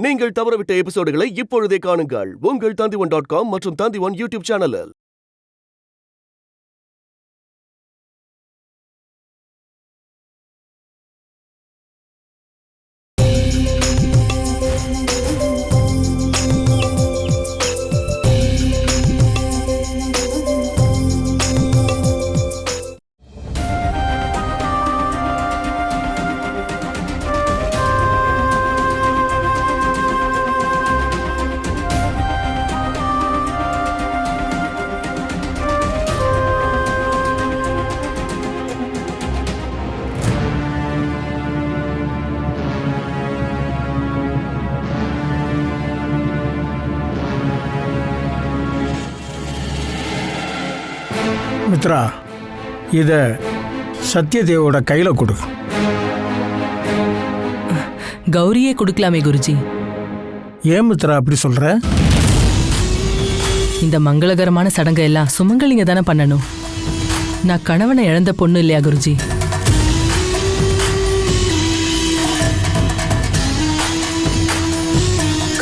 நீங்கள் தவறவிட்ட எபிசோடுகளை இப்பொழுதே காணுங்கள் உங்கள் Tandivan.com மற்றும் Tandivan யூடியூப் சேனலில். மித்ரா, இத சத்யதேவோட கையில கொடு. கௌரியே கொடுக்கலாமே குருஜி. ஏன் மித்ரா அப்படி சொல்ற? இந்த மங்களகரமான சடங்கு எல்லாம் சுமங்கலிங்க தானே பண்ணணும். நான் கணவனை இழந்த பொண்ணு இல்லையா குருஜி?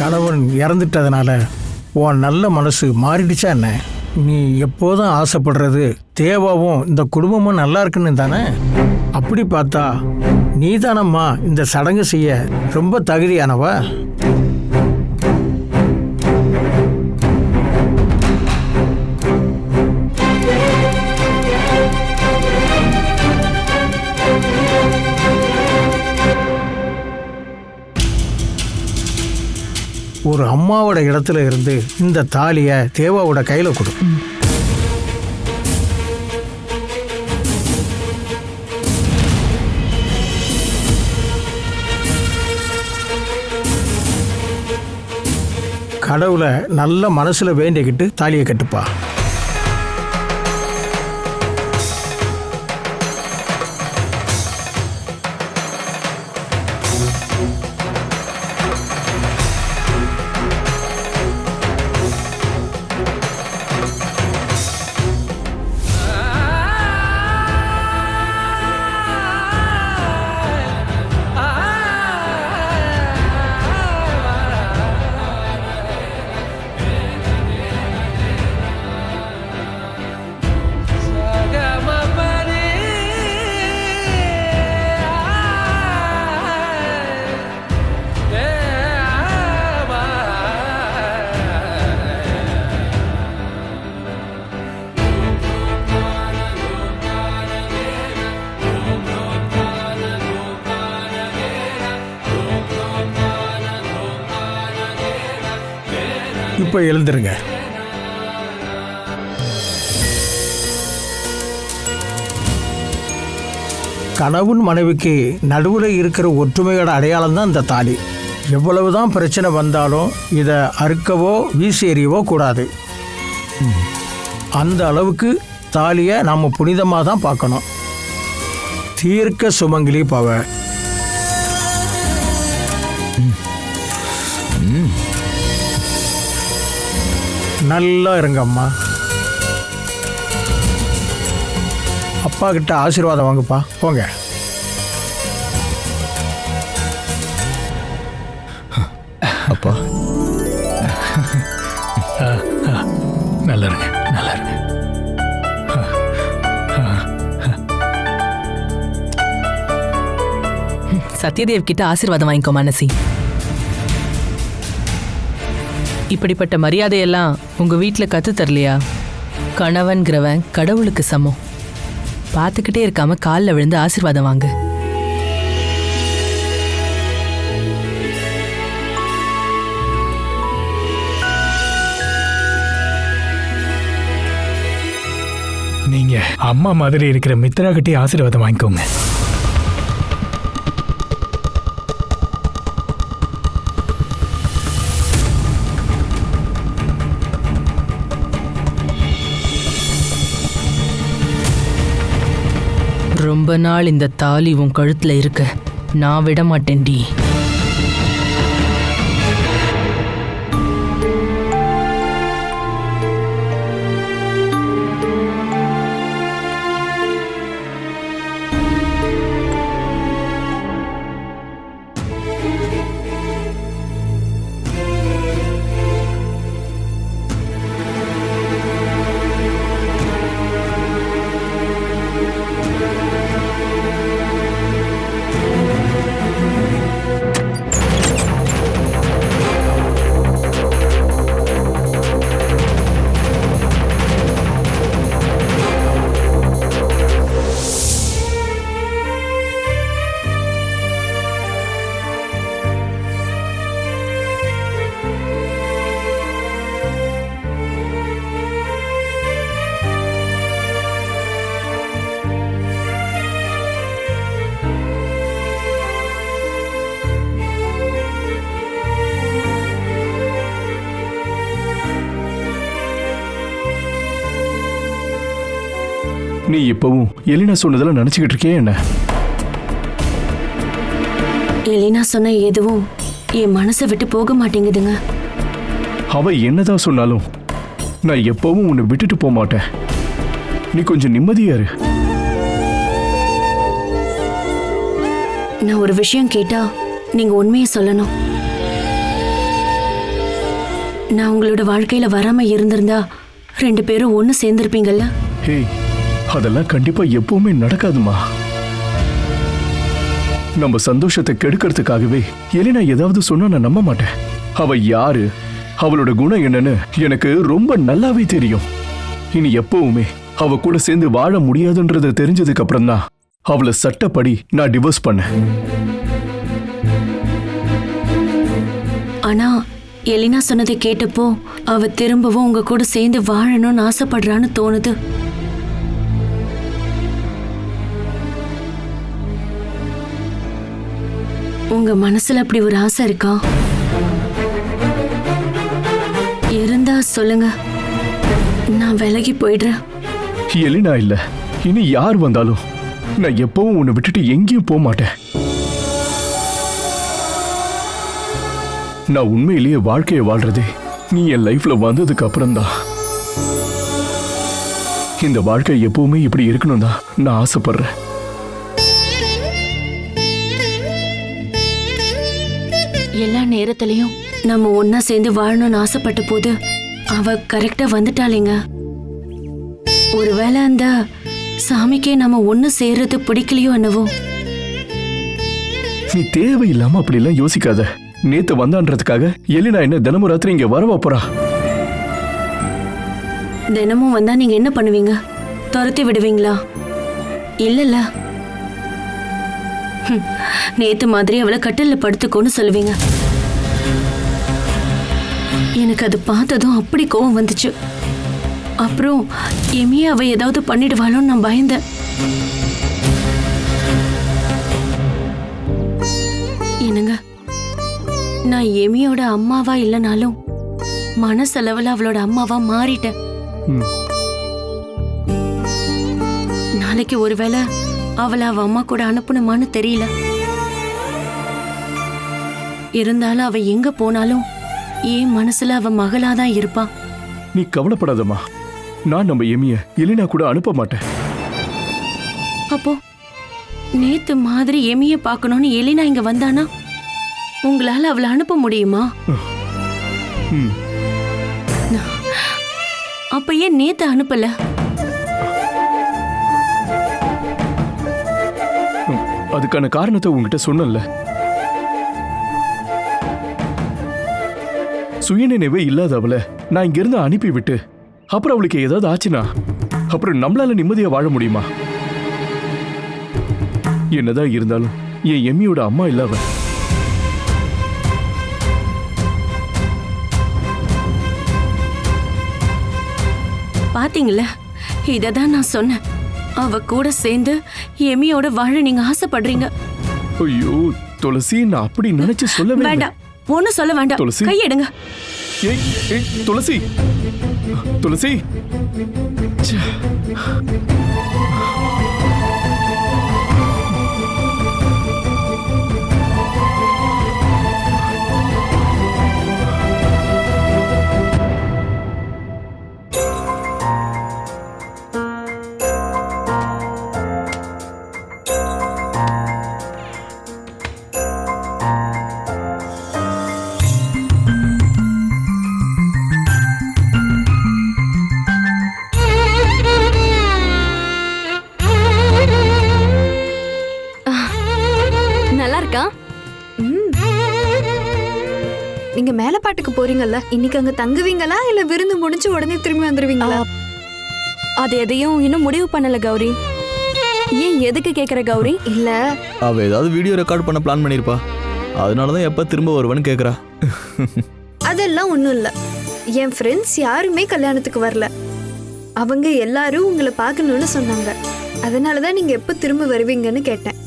கணவன் இறந்துட்டதுனால உன் நல்ல மனசு மாறிடுச்சா என்ன? நீ எப்போதும் ஆசைப்படுறது தேவாவும் இந்த குடும்பமும் நல்லா இருக்குன்னு தானே? அப்படி பார்த்தா நீ தானம்மா இந்த சடங்கு செய்ய ரொம்ப தகுதியானவ. ஒரு அம்மாவோட இடத்துல இருந்து இந்த தாலியை தேவாவோட கையில கொடு. கடவுளை நல்ல மனசுல வேண்டிக்கிட்டு தாலியை கட்டுப்பா. இப்ப எழுந்துருங்க. கணவன் மனைவிக்கு நடுவில் இருக்கிற ஒற்றுமையோட அடையாளம் தான் இந்த தாலி. எவ்வளவுதான் பிரச்சனை வந்தாலும் இதை அறுக்கவோ வீசி எறியவோ கூடாது. அந்த அளவுக்கு தாலியை நாம் புனிதமாக தான் பார்க்கணும். தீர்க்க சுமங்கலி பவ. நல்லா இருங்க அம்மா. அப்பா கிட்ட ஆசீர்வாதம் வாங்கப்பா. போங்க. அப்பா நல்லா இருங்க, நல்லா இருங்க. சத்யதேவ் கிட்ட ஆசீர்வாதம் வாங்கிக்கோ மனசி. இப்படிப்பட்ட மரியாதையெல்லாம் உங்க வீட்டில் கத்து தரலையா? கணவன்கிறவன் கடவுளுக்கு சமம். பார்த்துக்கிட்டே இருக்காம காலில் விழுந்து ஆசீர்வாதம் வாங்க. நீங்க அம்மா மாதிரி இருக்கிற மித்ரா கிட்டே ஆசீர்வாதம் வாங்கிக்கோங்க. ரொம்ப நாள் இந்த தாலி உன் கழுத்துல இருக்க நான் விட மாட்டேன்டி. நீ இப்பவும் எலினா சொன்னதெல்லாம் நினைச்சுக்கிட்டு இருக்கே என்ன? எலினா சொன்ன எதுவும் என் மனசை விட்டு போக மாட்டேங்குதுங்க. அவ என்னதான் சொன்னாலும் நான் எப்பவும் உன்னை விட்டுட்டு போக மாட்டேன். நீ கொஞ்சம் நிம்மதியா இரு. நான் ஒரு விஷயம் கேட்டா நீங்க உண்மையை சொல்லணும். நான் உங்களோட வாழ்க்கையில வராம இருந்திருந்தா 2 பேரும் ஒன்னு சேர்ந்திருப்பீங்கல்ல? ஹேய், அதெல்லாம் கண்டிப்பா எப்பவுமே நடக்காதுமா. நம்ம சந்தோஷத்தை கெடுக்கிறதுக்காகவே எலினா ஏதாவது சொன்னா நான் நம்ப மாட்டேன். அவ யாரு, அவளோட குணம் என்னன்னு எனக்கு ரொம்ப நல்லாவே தெரியும். இனி எப்பவுமே அவ கூட சேர்ந்து வாழ முடியாதுன்றத தெரிஞ்சதுக்கு அப்புறம் தான் அவளை சட்டப்படி நான் டிவோர்ஸ் பண்ணேன். ஆனா எலினா சொன்னதை கேட்டப்போ அவ திரும்பவும் உங்க கூட சேர்ந்து வாழணும்னு ஆசைப்படுறான்னு தோணுது. உங்க மனசுல அப்படி ஒரு ஆசை இருக்கா? இருந்தா சொல்லுங்க, நான் விலகி போயிடுறேன். எலினா இல்ல, இனி யார் வந்தாலும் நான் எப்பவும் உன்னை விட்டுட்டு எங்கேயும் போக மாட்டேன். நான் உண்மையிலேயே வாழ்க்கையை வாழ்றதே நீ என் லைஃப்ல வந்ததுக்கு அப்புறம் தான். இந்த வாழ்க்கை எப்பவுமே இப்படி இருக்கணும் தான் நான் ஆசைப்படுறேன். எல்லா நேரத்திலையும் நம்ம ஒன்னா சேர்ந்து வாழணும்னு ஆசைப்பட்ட போது அவ கரெக்டா வந்துட்டாளேங்க. ஒருவேளை அந்த சாமிக்கே நம்ம ஒன்னு சேர்றது பிடிக்கலையோ என்னவோ. நீ தேவையில்லாம அப்படி எல்லாம் யோசிக்காத. நேத்து வந்தான்றதுக்காக எலினா என்ன தினமும் ராத்திரி இங்க வரவா போறா? தினமும் வந்தா நீங்க என்ன பண்ணுவீங்க? துரத்தி விடுவீங்களா? இல்லல்ல, நேத்து மாதிரி அவளை கட்டில்ல படுத்துக்கோன்னு சொல்லுவீங்க. எனக்கு அது பார்த்ததும் அப்படி கோவம் வந்துச்சு. அப்புறம் எமியா அவ ஏதாவது பண்ணிடுவாளோன்னு நான் பயந்தேன். என்னங்க, நான் எமியோட அம்மாவா இல்லைனாலும் மனசளவுல அவளோட அம்மாவா மாறிட்டேன். நாளைக்கு ஒருவேளை அவளை அவ அம்மா கூட அனுப்பணுமான்னு தெரியல. இருந்தாலும் அவ எங்க போனாலும் என் மனசுல அவ மகளாதான் இருப்பா. நீ கவலைப்படாதம்மா. நான் நம்ம எமிய எலினா கூட அனுப்ப மாட்டேன். அப்போ நேத்து மாதிரி எமிய பார்க்கணும்னு எலினா இங்க வந்தானா உங்களால அவளை அனுப்ப முடியுமா? அப்ப ஏன் நேத்து அனுப்பல? அதுக்கான காரணத்தை உங்ககிட்ட சொன்னல. சுயநினைவே இல்லாத அவளை நான் இங்க இருந்து அனுப்பி விட்டு அப்புறம் அவளுக்கு ஏதாவது ஆச்சுனா அப்புறம் நம்மளால நிம்மதியா வாழ முடியுமா? என்னதான் இருந்தாலும் என் எம்மியோட அம்மா இல்ல அவ. பாத்தீங்களா, இததான் நான் சொன்னேன். அவ கூட சேர்ந்து எமியோட வாழ நீங்க ஆசைப்படுறீங்க. ஐயோ துளசி, நான் அப்படி நினைச்சு சொல்லவே வேண்டாம், ஒன்னும் சொல்ல வேண்டாம். துளசி, கையெடுங்க. துளசி, துளசி. நீங்க மேலப்பாட்டுக்கு போறீங்கல்ல, இன்னைக்கு அங்க தங்குவீங்களா இல்ல விருந்து முடிஞ்சு உடனே திரும்பி வந்துருவீங்களா? அது எதையும் இன்னும் முடிவு பண்ணல கௌரி. ஏன் எதுக்கு கேக்குற கௌரி? இல்ல, அவ ஏதாவது வீடியோ ரெக்கார்ட் பண்ண பிளான் பண்ணிருப்பா. அதனாலதான் எப்ப திரும்ப வருவேன்னு கேக்குறா. அதெல்லாம் ஒண்ணும் இல்ல. என் ஃப்ரெண்ட்ஸ் யாருமே கல்யாணத்துக்கு வரல. அவங்க எல்லாரும் உங்களை பார்க்கணும்னு சொன்னாங்க. அதனாலதான் நீங்க எப்ப திரும்ப வருவீங்கன்னு கேட்டேன்.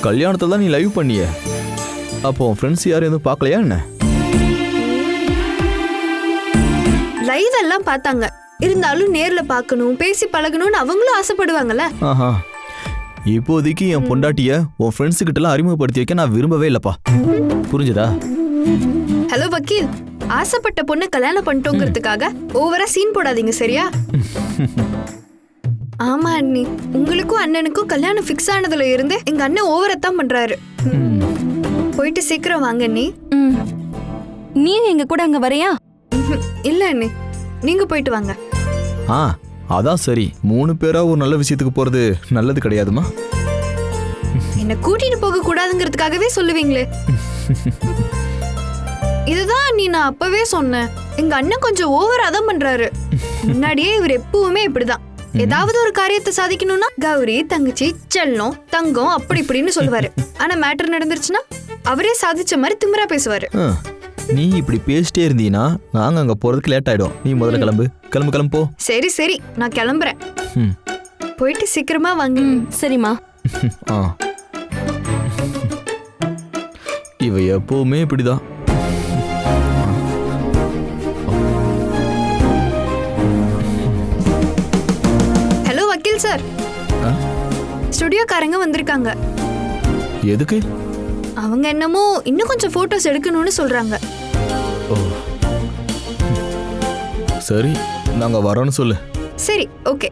கல்யாணத்துல தான் நீ லைவ் பண்ணிய. அப்போ ஃப்ரெண்ட்ஸ் யாரும் எதுவும் பார்க்கலையா என்ன? லைவ் எல்லாம் பார்த்தாங்க. இருந்தாலும் நேர்ல பார்க்கணும் பேசி பழகணும்னு அவங்களும் ஆசைப்படுவாங்கல்ல. ஆஹா, இப்போதைக்கு என் பொண்டாட்டிய உன் ஃப்ரெண்ட்ஸு கிட்டலாம் அறிமுகப்படுத்தி வைக்க நான் விரும்பவே இல்லப்பா. புரிஞ்சுதா? ஹலோ வக்கீல், ஆசைப்பட்ட பொண்ணை கல்யாணம் பண்ணிட்டோங்கிறதுக்காக ஓவரா சீன் போடாதீங்க சரியா? ஆமா அண்ணி, உங்களுக்கும் அண்ணனுக்கும் கல்யாணம் ஃபிக்ஸ் ஆனதுல இருந்து எங்க அண்ணன் ஓவரத்தான் பண்றாரு. போயிட்டு சீக்கிரம் வாங்க அண்ணி. நீ எங்க கூட அங்க வரையா? இல்ல அண்ணி, நீங்க போயிட்டு வாங்க. ஆ, அதான் சரி. 3 பேரா ஒரு நல்ல விஷயத்துக்கு போறது நல்லது கிடையாதுமா? என்ன கூட்டிட்டு போக கூடாதுங்கிறதுக்காகவே சொல்லுவீங்களே. இதுதான் அண்ணி நான் அப்பவே சொன்னேன். எங்க அண்ணன் கொஞ்சம் ஓவரா தான் பண்றாரு. முன்னாடியே இவர் எப்பவுமே இப்படிதான். ஏதாவது ஒரு காரியத்தை சாதிக்கணும்னா கௌரி, தங்கச்சி, செல்லம், தங்கம் அப்படி இப்படின்னு சொல்லுவாரு. ஆனா மேட்டர் நடந்துருச்சுன்னா அவரே சாதிச்ச மாதிரி திமிரா பேசுவாரு. நீ இப்படி பேசிட்டே இருந்தீனா நாங்க அங்க போறதுக்கு லேட் ஆயிடும். நீ முதல்ல கிளம்பு கிளம்பு கிளம்பு போ. சரி சரி, நான் கிளம்புறேன். போயிட்டு சீக்கிரமா வாங்க. சரிம்மா. இவ எப்பவுமே இப்படிதான். ஹலோ வக்கீல் சார், ஸ்டுடியோக்காரங்க வந்திருக்காங்க. எதுக்கு? அவங்க என்னமோ இன்னும் கொஞ்சம் போட்டோஸ் எடுக்கணும்னு சொல்றாங்க. ஓ சரி, நாங்க வரோன்னு சொல்லு. சரி ஓகே.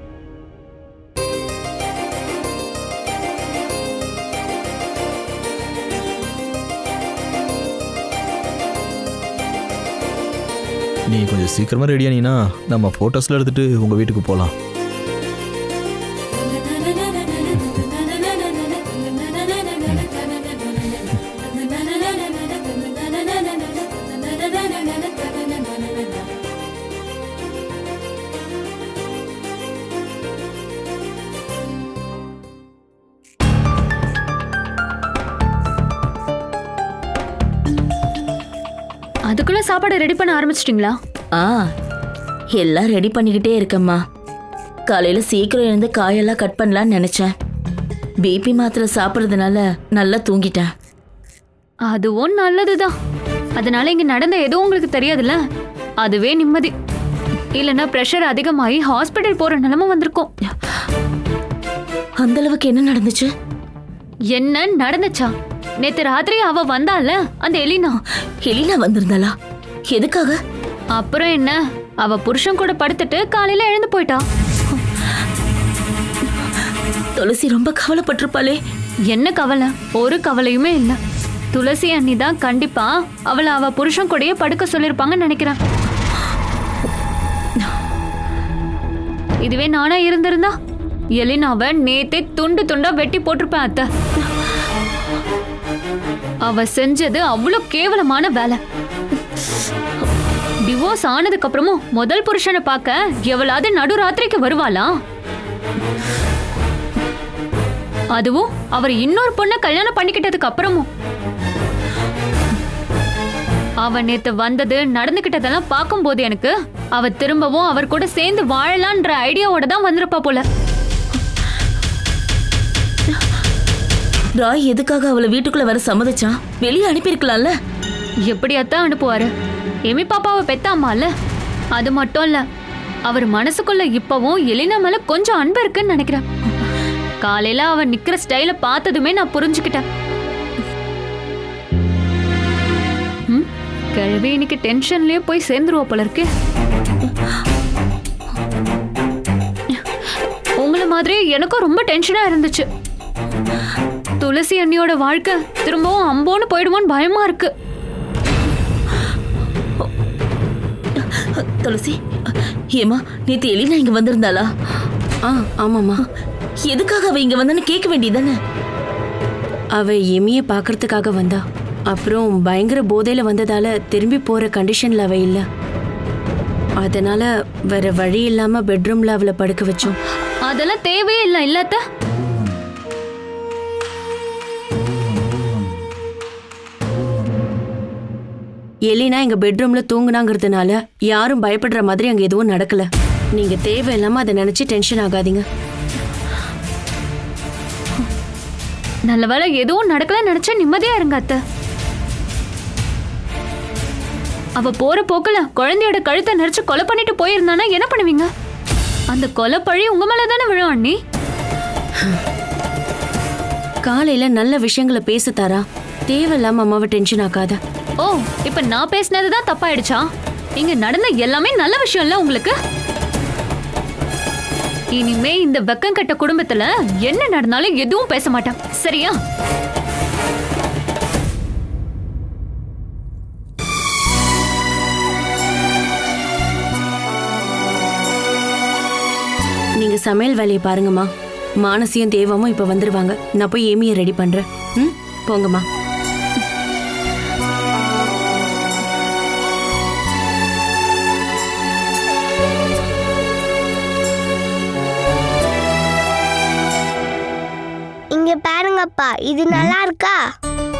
நீ கொஞ்சம் சீக்கிரமா ரெடியானீனா நம்ம போட்டோஸ்ல எடுத்துட்டு உங்க வீட்டுக்கு போலாம். அதுக்குள்ள சாப்பாடு ரெடி பண்ண ஆரம்பிச்சிட்டீங்களா? எல்லாம் ரெடி பண்ணிக்கிட்டே இருக்கம்மா. காலையில சீக்கிரம் எழுந்து காயெல்லாம் கட் பண்ணலான்னு நினைச்சேன். பிபி மாத்திரை சாப்பிட்றதுனால நல்லா தூங்கிட்டேன். அதுவும் நல்லதுதான். அதனால இங்க நடந்த எதுவும் உங்களுக்கு தெரியாதுல்ல, அதுவே நிம்மதி. இல்லைன்னா பிரஷர் அதிகமாகி ஹாஸ்பிட்டல் போற நிலைமை வந்திருக்கும். அந்த அளவுக்கு என்ன நடந்துச்சு? என்ன நடந்துச்சா? நேத்து ராத்திரி அவ வந்தால, அந்த எலினா வந்திருந்தாளா? எதுக்காக? அப்புறம் என்ன, அவ புருஷன் கூட படுத்துட்டு காலையில எழுந்து போயிட்டா. துளசி ரொம்ப கவலைப்பட்டிருப்பாளே. என்ன கவலை? ஒரு கவலையுமே இல்ல. துளசி அண்ணி தான் கண்டிப்பா அவளை அவ புருஷன் கூடயே படுக்க சொல்லிருப்பாங்கன்னு நினைக்கிறேன். இதுவே நானா இருந்திருந்தா எலினாவை நேத்தே துண்டு துண்டா வெட்டி போட்டிருப்பேன் அத்தை. அவ செஞ்சது அவ்வளவு கேவலமான வேலை. டிவோர்ஸ் ஆனதுக்கு அப்புறமும் முதல் புருஷனை பார்க்க எவளாவது நடுராத்திரிக்கு வருவாளா? அதுவும் அவர் இன்னொரு பொண்ணை கல்யாணம் பண்ணிக்கிட்டதுக்கு அப்புறமும். அவ நேத்து வந்தது நடந்துகிட்டதெல்லாம் பார்க்கும் போது எனக்கு அவ திரும்பவும் அவர் கூட சேர்ந்து வாழலான்ற ஐடியாவோட தான் வந்திருப்பா போல. ராய் எதுக்காக அவளை வீட்டுக்குள்ள வர சம்மதிச்சான்? வெளியே அனுப்பியிருக்கலாம்ல. எப்படியாத்தான் அனுப்புவாரு? எமி பாப்பாவை பெத்தாமால. அது மட்டும் இல்ல, அவர் மனசுக்குள்ள இப்பவும் எலினா மேல கொஞ்சம் அன்பு இருக்குன்னு நினைக்கிறேன். காலையில அவன் நிக்கிற ஸ்டைல பார்த்ததுமே நான் புரிஞ்சுக்கிட்டேன். கிழவி இன்னைக்கு டென்ஷன்லயே போய் சேர்ந்துருவா போல இருக்கு. உங்களை மாதிரி எனக்கும் ரொம்ப டென்ஷனா இருந்துச்சு. துளசி அண்ணியோட வாழ்க்கை திரும்பவும் அம்போன்னு போயிடுமோன்னு பயமா இருக்கு. துளசி, ஏமா நேத்து எலினா இங்க வந்திருந்தாளா? ஆமாம்மா. எதுக்காக அவ இங்க வந்தான்னு கேட்க வேண்டியதானே? அவ எமிய பாக்குறதுக்காக வந்தா. அப்புறம் பயங்கர போதையில வந்ததால திரும்பி போற கண்டிஷன்ல அவ இல்ல. அதனால வேற வழி இல்லாம பெட்ரூம்ல அவளை படுக்க வச்சோம். அதெல்லாம் தேவையே இல்லை இல்லாத. எலினா எங்க பெட்ரூம்ல தூங்குனாங்கிறதுனால யாரும் பயப்படுற மாதிரி அங்க எதுவும் நடக்கல. நீங்க தேவையில்லாம அதை நினைச்சு டென்ஷன் ஆகாதீங்க. நல்ல வேளை எதுவும் நடக்கல நினைச்சா நிம்மதியா இருங்க அத்தை. அவ போற போக்குல குழந்தையோட கழுத்தை நெரிச்சு கொலை பண்ணிட்டு போயிருந்தானா என்ன பண்ணுவீங்க? அந்த கொலை பழி உங்க மேல தானே விழும் அண்ணி. காலையில நல்ல விஷயங்களை பேச தாரா, தேவையில்லாம அம்மாவை டென்ஷன் ஆக்காத. ஓ, இப்ப நான் பேசினதுதான் தப்பாயிடுச்சா? இங்க நடந்த எல்லாமே நல்ல விஷயம் இல்ல உங்களுக்கு? இனிமே இந்த வெக்கம் கட்ட குடும்பத்துல என்ன நடந்தாலும் எதுவும் பேச மாட்டேன், சரியா? நீங்க சமையல் வேலையை பாருங்கம்மா. மானசியும் தேவாவும் இப்ப வந்துருவாங்க. நான் போய் ஏமியை ரெடி பண்றேன். ம், போங்கம்மா. இங்க பாருங்கப்பா, இது நல்லா இருக்கா?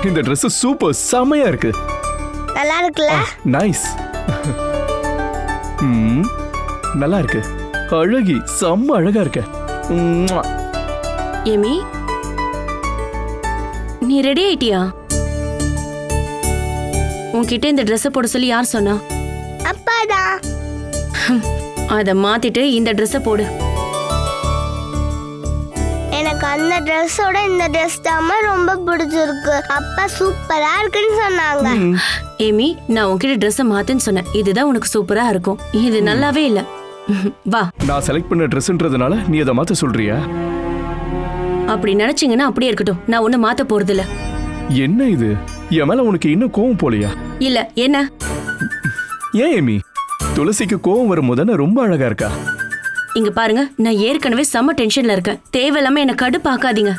இந்த Dress சூப்பர், செமையா இருக்கு. நல்லா இருக்குல்ல? நைஸ். நல்லா இருக்கு. அழகி, செம்ம அழகா இருக்க. ஏமி, நீ ரெடி ஆயிட்டியா? உன்கிட்ட இந்த Dress போட சொல்லி யார் சொன்னா? அப்பாதான். அத மாத்திட்டு இந்த Dress போடு. எனக்கு அந்த ட்ரெஸ்ஸோட இந்த ட்ரெஸ் தான் ரொம்ப பிடிச்சிருக்கு. அப்பா சூப்பரா இருக்குன்னு சொன்னாங்க. ஏமி, நான் உன்கிட்ட Dress மாத்துன்னு சொன்னேன். இதுதான் உனக்கு சூப்பரா இருக்கும். இது நல்லாவே இல்ல. வா. நான் செலக்ட் பண்ண ட்ரெஸ்ன்றதுனால நீ அதை மாத்த சொல்றியா? அப்படி நினைச்சீங்கன்னா அப்படியே இருக்கட்டும். நான் ஒண்ணு மாத்த போறது இல்ல. என்ன இது? என் மேல உனக்கு இன்னும் கோவம் போலையா? இல்ல. என்ன? ஏன் ஏமி, துளசிக்கு கோவம் வரும்போது ரொம்ப அழகா இருக்கா. இங்க பாருங்க, நான் ஏற்கனவே செம்ம டென்ஷன்ல இருக்கேன். தேவையில்லாம என்ன கடுப்பாக்காதீங்க.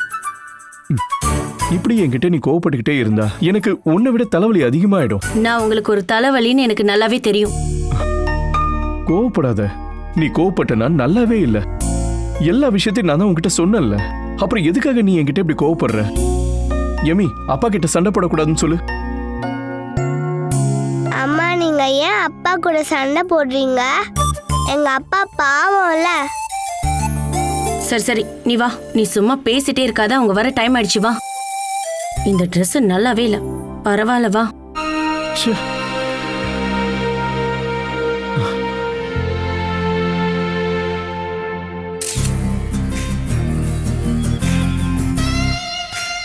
இப்படி என்கிட்ட நீ கோவப்பட்டுக்கிட்டே இருந்தா எனக்கு உன்னை விட தலைவலி அதிகமாயிடும். நான் உங்களுக்கு ஒரு தலைவலின்னு எனக்கு நல்லாவே தெரியும். கோவப்படாத. நீ கோவப்பட்டனா நல்லாவே இல்ல. எல்லா விஷயத்தையும் நான் தான் உன்கிட்ட சொன்னேன்ல. அப்புறம் எதுக்காக நீ என்கிட்ட இப்படி கோவப்படுற? எமி, அப்பா கிட்ட சண்டை போடக்கூடாதுன்னு சொல்லு. அம்மா, நீங்க ஏன் அப்பா கூட சண்டை போடுறீங்க? எங்க அப்பா பாவம்ல. சரி சரி, நீ வா. நீ சும்மா பேசிட்டே இருக்காத. அவங்க வர டைம் ஆயிடுச்சு. வா. இந்த Dress நல்லாவே இல்ல. பரவாயில்ல, வா.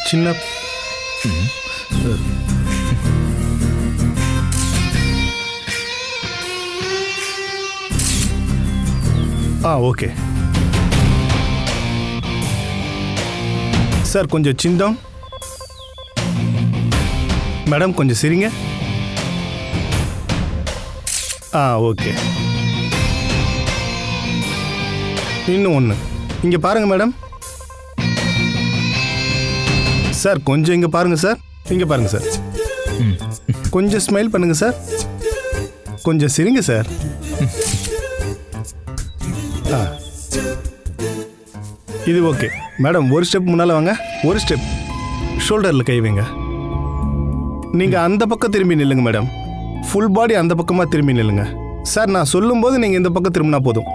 சின்ன ஓகே சார், கொஞ்சம் சிந்தம். மேடம், கொஞ்சம் சிரிங்க. ஓகே. இன்னும் ஒன்று இங்கே பாருங்க மேடம். சார், கொஞ்சம் இங்கே பாருங்க சார். இங்கே பாருங்க சார். கொஞ்சம் ஸ்மைல் பண்ணுங்க சார். கொஞ்சம் சிரிங்க சார். இது ஓகே மேடம். ஒரு ஸ்டெப் முன்னால் வாங்க. ஒரு ஸ்டெப் ஷோல்டரில் கை வைங்க. நீங்கள் அந்த பக்கம் திரும்பி நில்லுங்க மேடம். ஃபுல் பாடி அந்த பக்கமாக திரும்பி நில்லுங்க சார். நான் சொல்லும்போது நீங்கள் இந்த பக்கம் திரும்பினா போதும்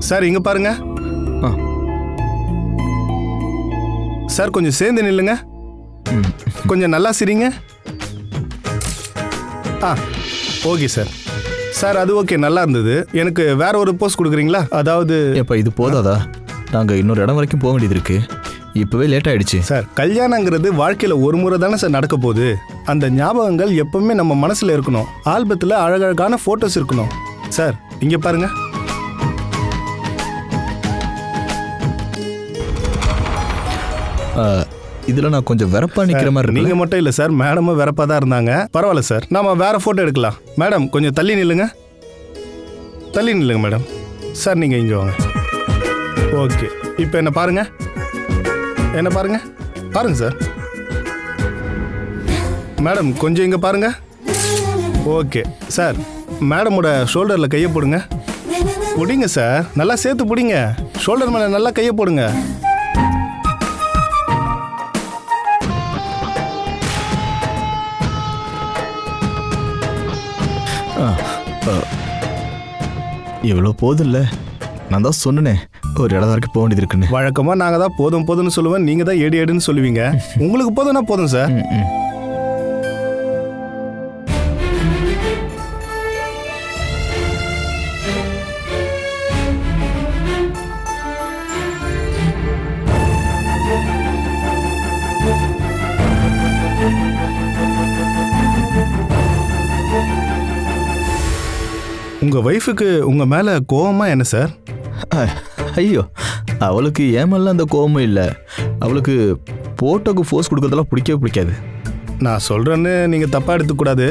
சார். இங்கே பாருங்க சார். கொஞ்சம் சேர்ந்து நில்லுங்க. கொஞ்சம் நல்லா சிரிங்க. Okay sir. சார், அது ஓகே, நல்லா இருந்தது. எனக்கு வேற ஒரு போஸ்ட் கொடுக்குறீங்களா? அதாவது எப்ப இது போதாதா? நாங்கள் இன்னொரு இடம் வரைக்கும் போக வேண்டியது இருக்கு. இப்போவே லேட் ஆயிடுச்சு சார். கல்யாணங்கிறது வாழ்க்கையில் ஒரு முறை தானே சார் நடக்க போகுது. அந்த ஞாபகங்கள் எப்பவுமே நம்ம மனசில் இருக்கணும். ஆல்பத்தில் அழகழகான ஃபோட்டோஸ் இருக்கணும் சார். இங்கே பாருங்க. இதில் நான் கொஞ்சம் வெறப்பா நிற்கிற மாதிரி இருக்கு. நீங்கள் மட்டும் இல்லை சார், மேடமும் வெறப்பாக தான் இருந்தாங்க. பரவாயில்ல சார், நாம வேற ஃபோட்டோ எடுக்கலாம். மேடம், கொஞ்சம் தள்ளி நில்லுங்க. தள்ளி நில்லுங்க மேடம். சார், நீங்கள் இங்கே வாங்க. ஓகே, இப்போ என்ன பாருங்க. என்ன பாருங்க. பாருங்க சார். மேடம், கொஞ்சம் இங்கே பாருங்க. Okay sir. மேடமோட ஷோல்டரில் கையை போடுங்க. பிடிங்க சார். நல்லா சேர்த்து பிடிங்க. ஷோல்டர் மேலே நல்லா கையை போடுங்க. இவ்வளோ போதும் இல்லை? நான் தான் சொன்னேன் ஒரு இடம் வரைக்கும் போக வேண்டியது இருக்குன்னு. வழக்கமாக நாங்கள் தான் போதும் போதும்னு சொல்லுவேன். நீங்கள் தான் ஏடு ஏடுன்னு சொல்லுவீங்க. உங்களுக்கு போதும்னா போதும் சார். உங்க ஒய்ஃபுக்கு உங்க மேல கோவமா என்ன சார்? ஐயோ, அவளுக்கு ஏமல்ல அந்த கோவமும் இல்லை. அவளுக்கு போட்டோக்கு ஃபோர்ஸ் கொடுக்கறதெல்லாம் பிடிக்காது. நான் சொல்றேன்னு நீங்க தப்பா எடுத்துக்கூடாது.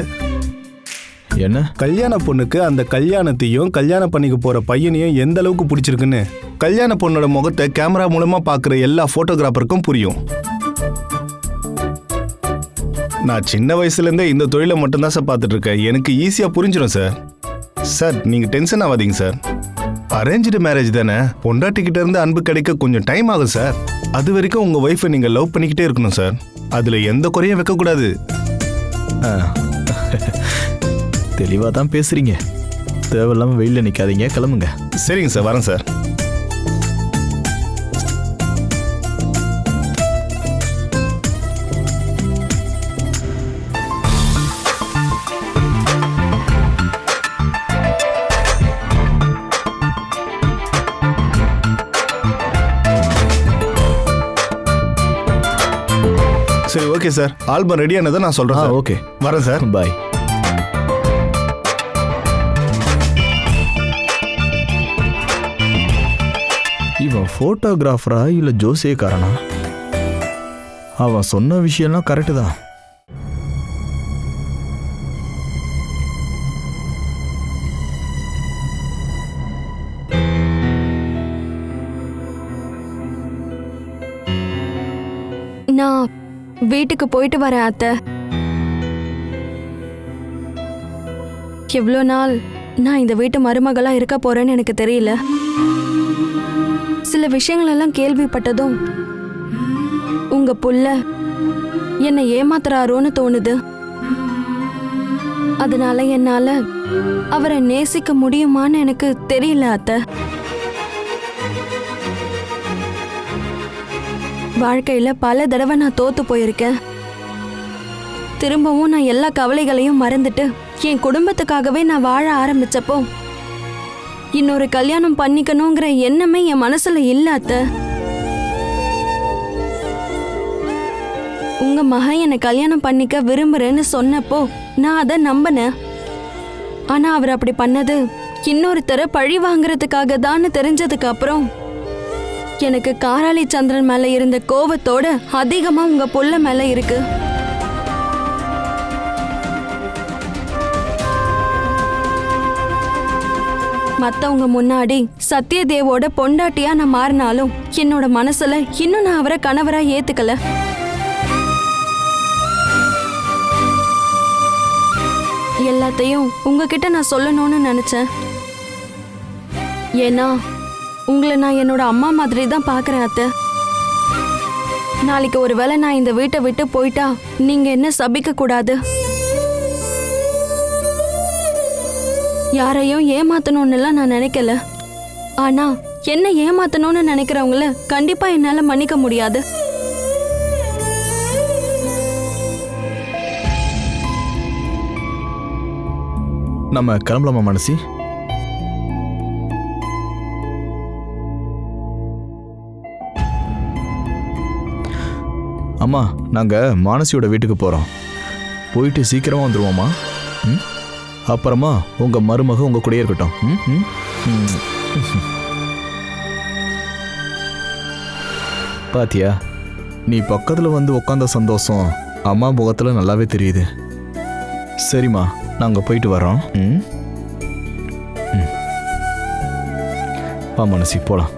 என்ன? கல்யாண பொண்ணுக்கு அந்த கல்யாணத்தையும் கல்யாணம் பண்ணிக்க போற பையனையும் எந்த அளவுக்கு பிடிச்சிருக்குன்னு கல்யாண பொண்ணோட முகத்தை கேமரா மூலமா பாக்குற எல்லா போட்டோகிராஃபருக்கும் புரியும். நான் சின்ன வயசுல இருந்தே இந்த தொழிலை மட்டும்தான் சார் பார்த்துட்டு இருக்கேன். எனக்கு ஈஸியா புரிஞ்சிடும் சார். சார் நீங்க டென்ஷன் ஆகாதீங்க சார். அரேஞ்சு மேரேஜ் தானே, பொண்டாட்டிக்கிட்ட இருந்து அன்பு கிடைக்க கொஞ்சம் டைம் ஆகும் சார். அது வரைக்கும் உங்க ஒய்ஃபை நீங்க லவ் பண்ணிக்கிட்டே இருக்கணும் சார். அதுல எந்த குறையும் வைக்கக்கூடாது. தெளிவாக தான் பேசுறீங்க. தேவையில்லாமல் வெயிலில் நிற்காதீங்க, கிளம்புங்க. சரிங்க சார், வரேன் சார். சரி, ஓகே சார். ஆல்பம் ரெடியானதை நான் சொல்றேன் சார். ஓகே, வரேன் சார். பாய். இவன் ஃபோட்டோகிராஃபரா இல்லை ஜோசியக்காரனா? அவன் சொன்ன விஷயம்லாம் கரெக்டு தான். நான் வீட்டுக்கு போயிட்டு வரேன் அத்தை. எவ்வளோ நாள் நான் இந்த வீட்டு மருமகளா இருக்க போறேன்னு எனக்கு தெரியல. சில விஷயங்கள் எல்லாம் கேள்விப்பட்டதும் உங்க புள்ள என்னை ஏமாத்துறாரோன்னு தோணுது. அதனால என்னால அவரை நேசிக்க முடியுமான்னு எனக்கு தெரியல அத்தை. வாழ்க்கையில பல தடவை நான் தோத்து போயிருக்கேன். திரும்பவும் நான் எல்லா கவலைகளையும் மறந்துட்டு என் குடும்பத்துக்காகவே நான் வாழ ஆரம்பிச்சப்போ இன்னொரு கல்யாணம் பண்ணிக்கணுங்கிற எண்ணமே என் மனசுல இல்ல அத்தை. உங்க மகன் என்னை கல்யாணம் பண்ணிக்க விரும்புறேன்னு சொன்னப்போ நான் அதை நம்பினேன். ஆனா அவர் அப்படி பண்ணது இன்னொருத்தர பழி வாங்குறதுக்காக தான் தெரிஞ்சதுக்கு அப்புறம் எனக்கு காராளி சந்திரன் மேல இருந்த கோவத்தோட அதிகமா உங்க புள்ள மேல இருக்கு. மத்தவங்க முன்னாடி சத்யதேவோட பொண்டாட்டியா நான் மாறினாலும் என்னோட மனசுல இன்னும் நான் அவரை கணவரா ஏத்துக்கல. எல்லாத்தையும் உங்ககிட்ட நான் சொல்லணும்னு நினைச்சேன். ஏன்னா உங்களை நான் என்னோட அம்மா மாதிரி தான் பார்க்குறேன் அத்தை. நாளைக்கு ஒருவேளை நான் இந்த வீட்டை விட்டு போயிட்டா நீங்க என்ன சபிக்க கூடாது. யாரையும் ஏமாத்தணும்னுலாம் நான் நினைக்கல. ஆனா என்ன ஏமாத்தணும்னு நினைக்கிறவங்கள கண்டிப்பா என்னால மன்னிக்க முடியாது. நம்ம கிளம்பலாமா மனசி? அம்மா, நாங்கள் மானசியோட வீட்டுக்கு போகிறோம். போயிட்டு சீக்கிரமாக வந்துடுவோம்மா. ம், அப்புறமா உங்கள் மருமக உங்கள் கூடயே இருக்கட்டும். ம் ம். பாத்தியா, நீ பக்கத்தில் வந்து உட்காந்த சந்தோஷம் அம்மா முகத்தில் நல்லாவே தெரியுது. சரிம்மா, நாங்கள் போயிட்டு வரோம். ம் ம். வா மனசி, போகலாம்.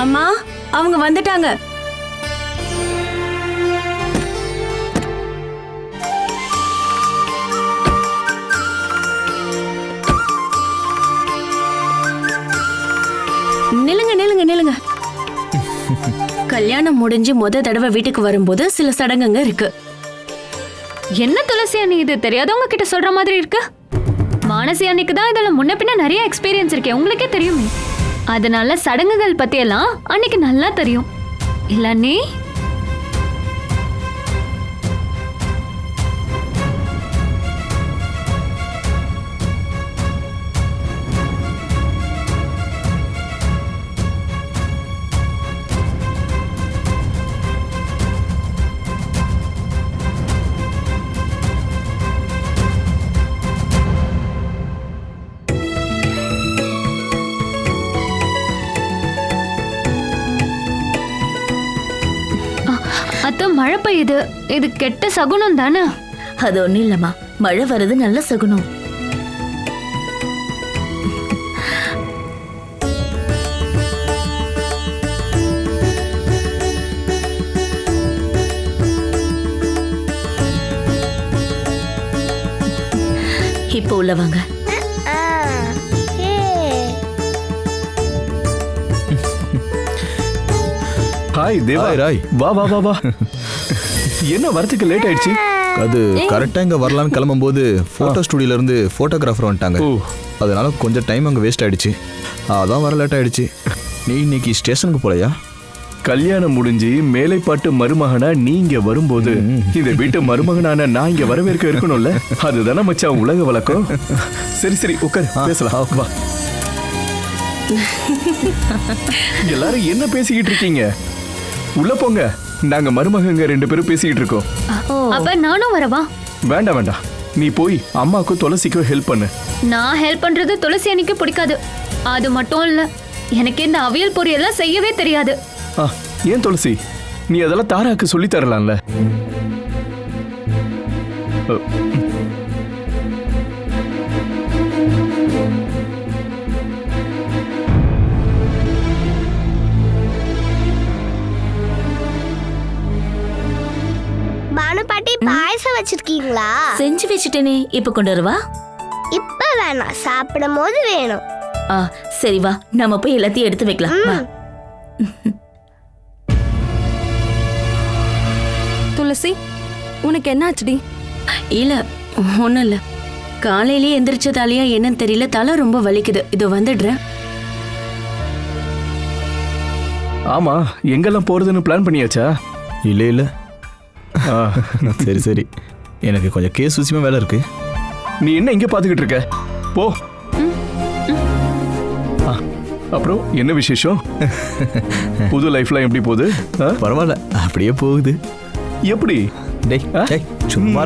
அம்மா, அவங்க வந்துட்டாங்க. நில்லுங்க நில்லுங்க நில்லுங்க. கல்யாணம் முடிஞ்சு தடவை வீட்டுக்கு வரும்போது சில சடங்குங்க இருக்கு. என்ன துளசி அண்ணி இது தெரியாதவங்க கிட்ட சொல்ற மாதிரி இருக்கு? மானசி அன்னைக்கு தான் இதுல முன்ன பின்ன நிறைய எக்ஸ்பீரியன்ஸ் இருக்கே, உங்களுக்கே தெரியுமே. அதனால சடங்குகள் பத்தி எல்லாம் அன்னைக்கு நல்லா தெரியும் இல்ல அண்ணி? அத்த மழை பெய்யுது, இது கெட்ட சகுனம் தானே? அது ஒண்ணும் இல்லம்மா, மழை வருது நல்ல சகுனம். இப்போ உள்ள வாங்க. ஹாய் தேவா. ராய் வா வா வா வா. என்ன வரதுக்கு லேட் ஆயிடுச்சு? அது கரெக்டாக இங்கே வரலான்னு கிளம்பும்போது ஃபோட்டோ ஸ்டுடியோல இருந்து ஃபோட்டோகிராஃபர் வந்துட்டாங்க. அதனால கொஞ்சம் டைம் அங்கே வேஸ்ட் ஆயிடுச்சு, அதான் வர லேட் ஆயிடுச்சு. நீ இன்னைக்கு ஸ்டேஷனுக்கு போலையா? கல்யாணம் முடிஞ்சு மேலைப்பாட்டு மருமகனா நீ இங்க வரும்போது இந்த வீட்டு மருமகனான நான் இங்க வரவேற்க இருக்கணும்ல, அதுதானே மச்சான் உலக வழக்கம். சரி சரி உட்கார், பேசலாம் வா. எல்லாரும் என்ன பேசிக்கிட்டு இருக்கீங்க? உள்ள போங்க, நாங்க மருமகங்க 2 பேரும் பேசிக்கிட்டு இருக்கோம். அப்ப நானும் வரவா? வேண்டாம் வேண்டாம், நீ போய் அம்மாக்கும் துளசிக்கும் ஹெல்ப் பண்ணு. நான் ஹெல்ப் பண்றது துளசி அன்னைக்கு பிடிக்காது. அது மட்டும் இல்ல, எனக்கு இந்த அவியல் பொரியெல்லாம் செய்யவே தெரியாது. ஏன் துளசி, நீ அதெல்லாம் தாராக்கு சொல்லி தரலாம்ல? பானு பாட்டி பாயசம் வச்சிருக்கீங்களா? செஞ்சு வச்சுட்டேனே, இப்ப கொண்டு வரவா? இப்ப வேணாம், சாப்பிடும் போது வேணும். சரி வா, நம்ம போய் எல்லாத்தையும் எடுத்து வைக்கலாம். வா. துளசி, உனக்கு என்னாச்சுடி? இல்ல ஒண்ணும் இல்ல, காலையிலேயே எந்திரிச்சதாலேயா என்னன்னு தெரியல, தலை ரொம்ப வலிக்குது. இதோ வந்துடுறேன். ஆமா, எங்கெல்லாம் போறதுன்னு பிளான் பண்ணியாச்சா? இல்லை இல்லை. சரி சரி, எனக்கு கொஞ்சம் கேஸ் விஷயமா வேலை இருக்கு. நீ என்ன இங்க பாத்துக்கிட்டு இருக்க? போ. அப்புறம் என்ன விசேஷம்? புது லைஃப்லாம் எப்படி போகுது? பரவாயில்ல, அப்படியே போகுது. எப்படி? டேய் சும்மா.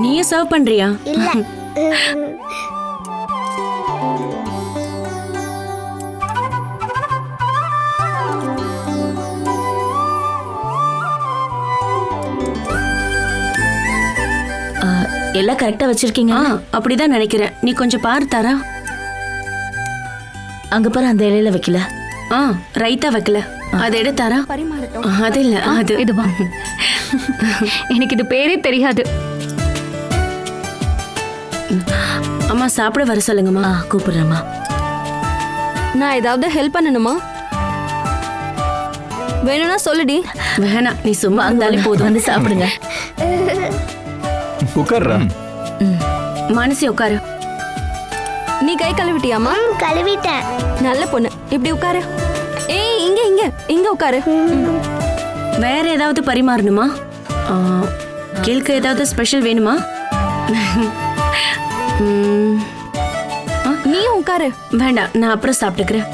நீயே சர்வ் பண்றியா? இல்ல. எல்லாம் கரெக்டா வச்சிருக்கீங்க? அப்படிதான் நினைக்கிறேன். நீ கொஞ்சம் பாரு தாரா. அங்க பாரு, அந்த இலையில வைக்கல. ரைத்தா வைக்கல, அதை எடுத்தாரா? அது இல்ல, அது இதுவா? எனக்கு இது பேரே தெரியாது. அம்மா சாப்பிட வர சொல்லுங்கம்மா. கூப்பிடுறேம்மா. நான் ஏதாவது ஹெல்ப் பண்ணணுமா? வேணும்னா சொல்லுடி. வேணாம், நீ சும்மா இருந்தாலே போதும். வந்து சாப்பிடுங்க. உட்கார்றா. மனசி உட்காரு. நீ கை கழுவிட்டியாமா? கழுவிட்டேன். நல்ல பொண்ணு, இப்படி உட்காரு. ஏய், இங்க இங்க இங்க உட்காரு. வேற ஏதாவது பரிமாறணுமா? கேள்க்கு ஏதாவது ஸ்பெஷல் வேணுமா? நீ உட்காரு. வேண்டாம், நான் அப்புறம் சாப்பிட்டுக்கிறேன்.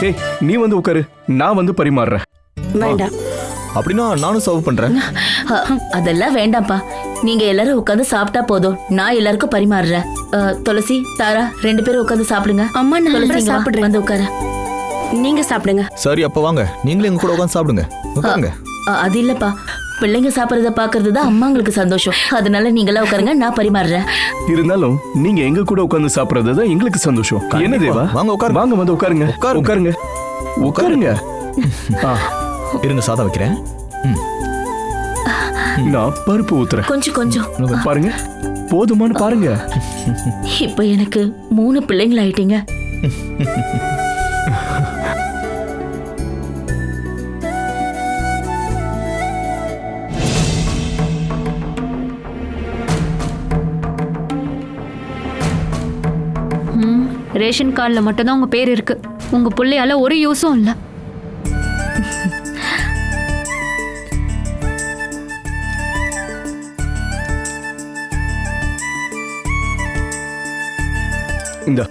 ஏய், நீ வந்து உட்காரு, நான் வந்து பரிமாறுறேன். வேண்டாம். அப்படின்னா நானும் சர்வ் பண்றேன். அதெல்லாம் வேண்டாம்ப்பா, நீங்க எல்லாரும் உட்காந்து சாப்பிட்டா போதும். நான் எல்லாருக்கும் பரிமாறுறேன். துளசி, தாரா 2 பேரும் உட்காந்து சாப்பிடுங்க. அம்மா, நான் துளசி சாப்பிடுறேன். வந்து உட்கார. நீங்க சாப்பிடுங்க. சரி, அப்ப வாங்க, நீங்களும் எங்க கூட உட்காந்து சாப்பிடுங்க. உட்காருங்க. அது இல்லப்பா, பிள்ளைங்க சாப்பிடுறத பாக்குறது தான் அம்மாங்களுக்கு சந்தோஷம். அதனால நீங்களா உட்காருங்க, நான் பரிமாறுறேன். இருந்தாலும் நீங்க எங்க கூட உட்கார்ந்து சாப்பிடுறது தான் எங்களுக்கு சந்தோஷம். என்ன தேவா? வாங்க உட்காரு. வாங்க வந்து உட்காருங்க. உட்காருங்க உட்காருங்க. இருங்க, சாதம் வைக்கிறேன். நான் பருப்பு ஊத்துறேன். கொஞ்சம் கொஞ்சம் பாருங்க. போதுமான்னு பாருங்க. இப்ப எனக்கு 3 பிள்ளைங்கள் ஆயிட்டீங்க. ரேஷன் கார்டில் மட்டும்தான் உங்க பேர் இருக்கு. உங்க பிள்ளையால ஒரு யூஸும் இல்லை. இந்த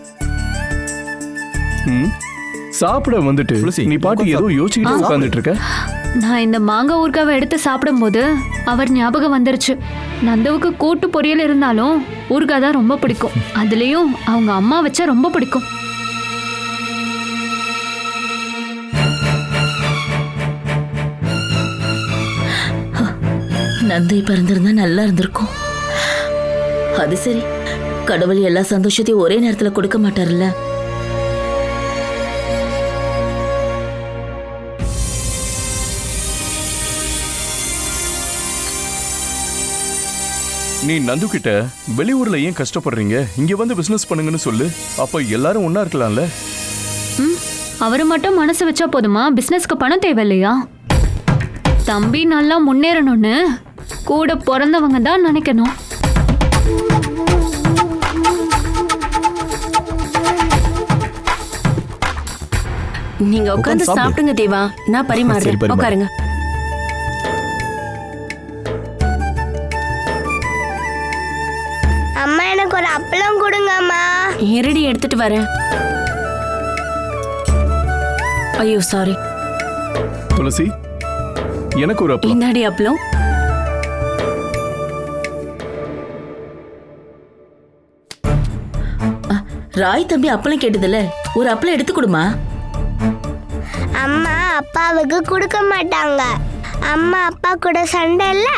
சாப்பிட வந்துட்டு நீ பாட்டு ஏதோ யோசிச்சுட்டு உட்கார்ந்துட்டு இருக்க. நான் இந்த மாங்காய் ஊறுகாவை எடுத்து சாப்பிடும்போது அவர் ஞாபகம் வந்துருச்சு. நந்துவுக்கு கூட்டு பொரியல் இருந்தாலும் ஊறுகாய் தான் ரொம்ப பிடிக்கும். அதுலயும் அவங்க அம்மா வச்சா ரொம்ப பிடிக்கும். நந்து இப்ப இருந்திருந்தா நல்லா இருந்திருக்கும். அது சரி, கடவுள் எல்லா சந்தோஷத்தையும் ஒரே நேரத்துல கொடுக்க மாட்டார்ல. நீ நந்து கிட்ட வெளியூர்ல ஏன் கஷ்டப்படுறீங்க, இங்க வந்து பிசினஸ் பண்ணுங்கன்னு சொல்லு. அப்ப எல்லாரும் ஒன்னா இருக்கலாம்ல. அவரு மட்டும் மனசு வச்சா போதுமா? பிசினஸ்க்கு பணம் தேவையில்லையா? தம்பி நல்லா முன்னேறணும்னு கூட பிறந்தவங்க தான் நினைக்கணும். நீங்க உட்கார்ந்து சாப்பிடுங்க தேவா, நான் பரிமாறுறேன். உட்காருங்க. அம்மா எனக்கு ஒரு அப்பளம் கொடுங்க அம்மா. இருடி எடுத்துட்டு வரேன். ஐயோ சாரி. துளசி, எனக்கு ஒரு அப்பளம். இந்தாடி அப்பளம். ராய் தம்பி அப்பளம் கேட்டதில்ல, ஒரு அப்பளம் எடுத்து கொடுமா. அம்மா அப்பாவுக்கு கொடுக்க மாட்டாங்க. அம்மா அப்பா கூட சண்டை இல்ல.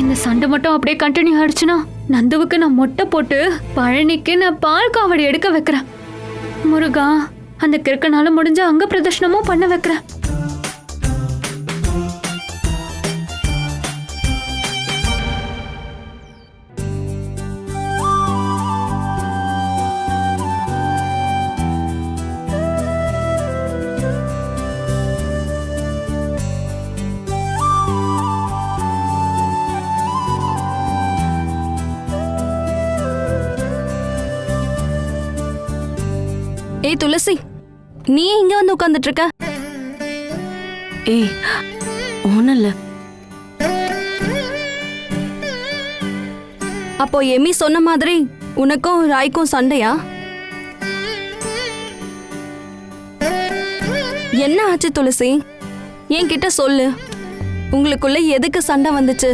இந்த சண்டை மட்டும் அப்படியே கண்டினியூ ஆயிடுச்சுன்னா நந்துவுக்கு நான் மொட்டை போட்டு பழனிக்கு நான் பால் காவடி எடுக்க வைக்கிறேன். முருகா, அந்த கிறுக்கனால முடிஞ்ச அங்க பிரதர்ஷனமும் பண்ண வைக்கிறேன். ஏய் துளசி, நீ இங்க வந்து உட்கார்ந்துட்டு இருக்க? ஏய் ஒண்ணும் இல்ல. அப்போ எமி சொன்ன மாதிரி உனக்கும் ராய்க்கும் சண்டையா? என்ன ஆச்சு துளசி? என்கிட்ட சொல்லு. உங்களுக்குள்ள எதுக்கு சண்டை வந்துச்சு?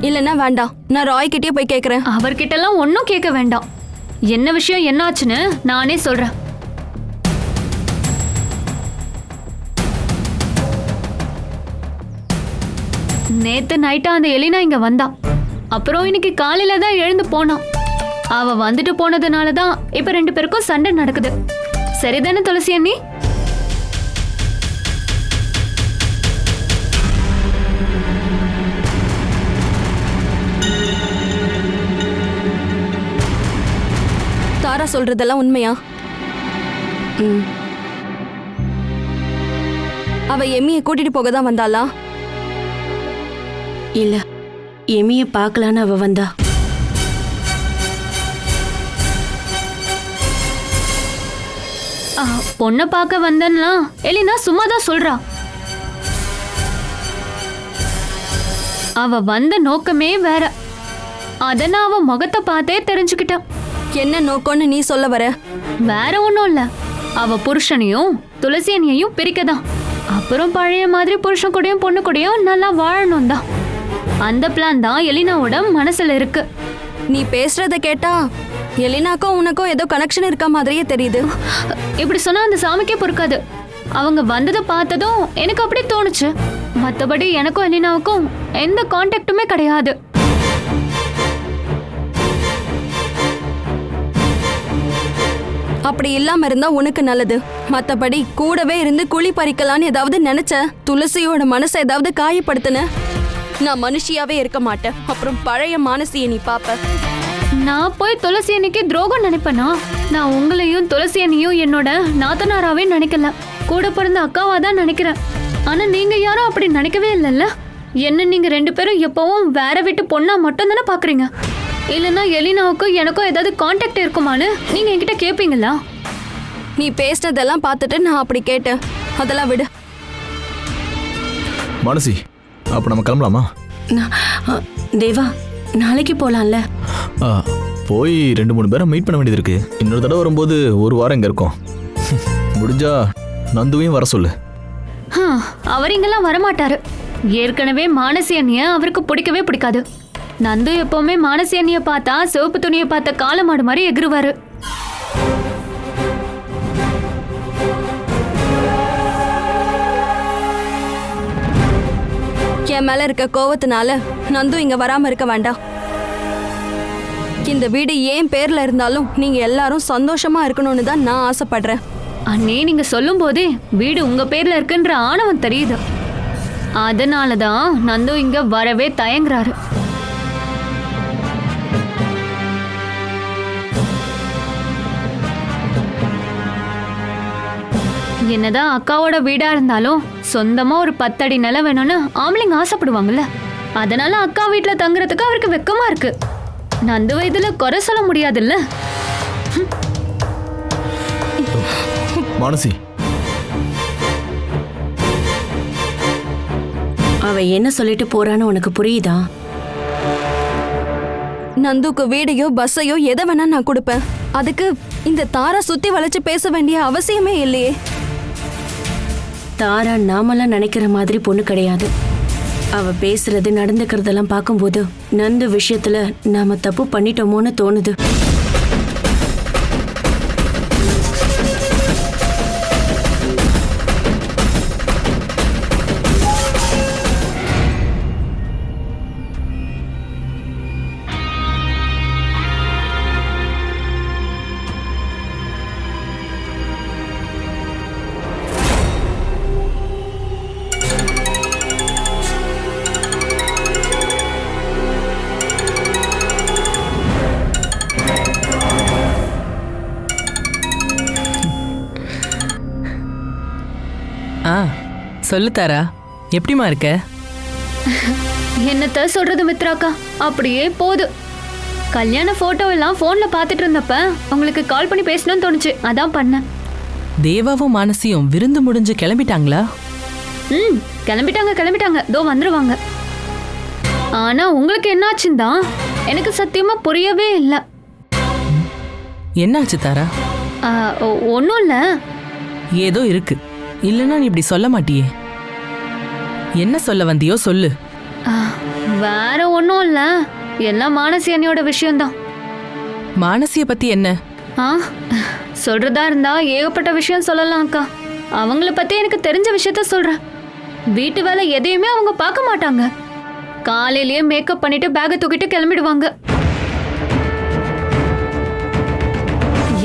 இல்லைன்னா வேண்டாம், நான் ராய் கிட்டே போய் கேட்கறேன். அவர்கிட்ட எல்லாம் ஒன்னும் கேட்க வேண்டாம். என்ன விஷயம் என்னாச்சுன்னு நானே சொல்றேன். நேத்து நைட்டா அந்த எலினா இங்க வந்தா. அப்புறம் இன்னைக்கு காலையில தான் எழுந்து போனான். அவ வந்துட்டு போனதுனால தான் இப்ப 2 பேருக்கும் சண்டை நடக்குது. சரிதானே துளசி அண்ணி? தாரா சொல்றதெல்லாம் உண்மையா? அவ எம்மியை கூட்டிட்டு போக தான் வந்தாளா? இல்ல, எமிய பார்க்கலான்னு அவ வந்தா. பொண்ணை பார்க்க வந்தேன்னா எலினா சும்மா தான் சொல்றா. அவ வந்த நோக்கமே வேற. அத நான் அவ முகத்தை பார்த்தே தெரிஞ்சுக்கிட்டேன். என்ன நோக்கம்னு நீ சொல்ல வர? வேற ஒன்றும் இல்ல, அவ புருஷனையும் துளசி அண்ணியையும் பிரிக்கதான். அப்புறம் பழைய மாதிரி புருஷன் கூடயும் பொண்ணு கூடயும் நல்லா வாழணும் தான். அந்த பிளான் தான் எலினாவோட மனசுல இருக்கு. நீ பேசுறத கேட்டா எலினாக்கும் உனக்கும் ஏதோ கனெக்ஷன் இருக்க மாதிரியே தெரியுது. இப்படி சொன்னா அந்த சாமிக்கே பொறுக்காது. அவங்க வந்ததை பார்த்ததும் எனக்கு அப்படி தோணுச்சு. மற்றபடி எனக்கும் எலினாவுக்கும் எந்த கான்டாக்டுமே கிடையாது. அப்படி இல்லாம இருந்தா உனக்கு நல்லது. மத்தபடி கூடவே இருந்து குழி பறிக்கலான்னு ஏதாவது நினைச்ச, துளசியோட மனசை ஏதாவது காயப்படுத்தின, நான் மனுஷியாவே இருக்க மாட்டேன். அப்புறம் பழைய மானசியை நீ பாப்ப. நான் போய் துளசி அன்னைக்கு துரோகம் நினைப்பேனா? நான் உங்களையும் துளசி அண்ணியும் என்னோட நாத்தனாராவே நினைக்கல, கூட பிறந்த அக்காவா தான் நினைக்கிறேன். ஆனா நீங்க யாரும் அப்படி நினைக்கவே இல்லைல்ல. என்ன நீங்க 2 பேரும் எப்பவும் வேற வீட்டு பொண்ணா மட்டும் தானே பாக்குறீங்க. இல்லைன்னா எலினாவுக்கும் எனக்கும் ஏதாவது கான்டாக்ட் இருக்குமான்னு நீங்க என்கிட்ட கேட்பீங்களா? நீ பேசினதெல்லாம் பார்த்துட்டு நான் அப்படி கேட்டேன். அதெல்லாம் விடு. மானசி, அப்போ நம்ம கிளம்பலாமா? தேவா, நாளைக்கு போலாம்ல? போய் 2-3 பேரை மீட் பண்ண வேண்டியது இருக்கு. இன்னொரு தடவை வரும்போது 1 வாரம் இங்கே இருக்கோம். முடிஞ்சா நந்துவையும் வர சொல்லு. அவர் இங்கெல்லாம் வரமாட்டாரு. ஏற்கனவே மானசி அண்ணிய அவருக்கு பிடிக்கவே பிடிக்காது. நந்து எப்பவுமே மானசி அண்ணிய பார்த்தா சிவப்பு துணியை பார்த்த காளமாடு மாதிரி எகிருவாரு. என் மேல இருக்க கோவத்தினால நந்து இங்க வராம இருக்க வேண்டாம். இந்த வீடு ஏன் பேர்ல இருந்தாலும் நீங்க எல்லாரும் சந்தோஷமா இருக்கணும்னு தான் நான் ஆசைப்படுறேன். அண்ணே, நீங்க சொல்லும் போதே வீடு உங்க பேர்ல இருக்குன்ற ஆணவம் தெரியுது. அதனாலதான் நந்து இங்க வரவே தயங்குறாரு. என்னதான் அக்காவோட வீடா இருந்தாலும் சொந்தமா ஒரு 10 அடி நிலம் வேணும்னு ஆம்பளைங்க ஆசைப்படுவாங்கல்ல. அதனால அக்கா வீட்டுல தங்குறதுக்கு அவருக்கு வெக்கமா இருக்கு. நந்து வயதுல குறை சொல்ல முடியாதுல்ல. மானசி, அவ என்ன சொல்லிட்டு போறான்னு உனக்கு புரியுதா? நந்துக்கு வீடையோ பஸ்ஸையோ எதை வேணா நான் கொடுப்பேன். அதுக்கு இந்த தாரா சுத்தி வளைச்சு பேச வேண்டிய அவசியமே இல்லையே. தாரா நாமெல்லாம் நினைக்கிற மாதிரி பொண்ணு கிடையாது. அவ பேசுறது நடந்துக்கிறதெல்லாம் பார்க்கும்போது நந்து விஷயத்துல நாம தப்பு பண்ணிட்டோமோன்னு தோணுது. சொல்லு தாரா, எப்படிமா இருக்க? என்னத்த சொல்றது மித்ராக்கா, அப்படியே போகுது. கல்யாண போட்டோ எல்லாம் போன்ல பாத்துட்டு இருந்தப்ப உங்களுக்கு கால் பண்ணி பேசணும்னு தோணுச்சு, அதான் பண்ணேன். தேவாவும் மானசியும் விருந்து முடிஞ்சு கிளம்பிட்டாங்களா? கிளம்பிட்டாங்க. தோ வந்துருவாங்க. ஆனா உங்களுக்கு என்னாச்சுன்னு தான் எனக்கு சத்தியமா புரியவே இல்லை. என்னாச்சு தாரா? ஒன்றும் இல்லை. ஏதோ இருக்கு, இல்லைன்னா நீ இப்படி சொல்ல மாட்டியே. என்ன சொல்ல வந்தியோ சொல்லு. வேற ஒன்றும் இல்லை, எல்லாம் மானசி அண்ணியோட விஷயம்தான். மானசிய பத்தி என்ன? சொல்றதா இருந்தா ஏகப்பட்ட விஷயம் சொல்லலாம் அக்கா. அவங்கள பத்தி எனக்கு தெரிஞ்ச விஷயத்த சொல்றேன். வீட்டு வேலை எதையுமே அவங்க பார்க்க மாட்டாங்க. காலையிலேயே மேக்கப் பண்ணிட்டு பேக்கை தூக்கிட்டு கிளம்பிடுவாங்க.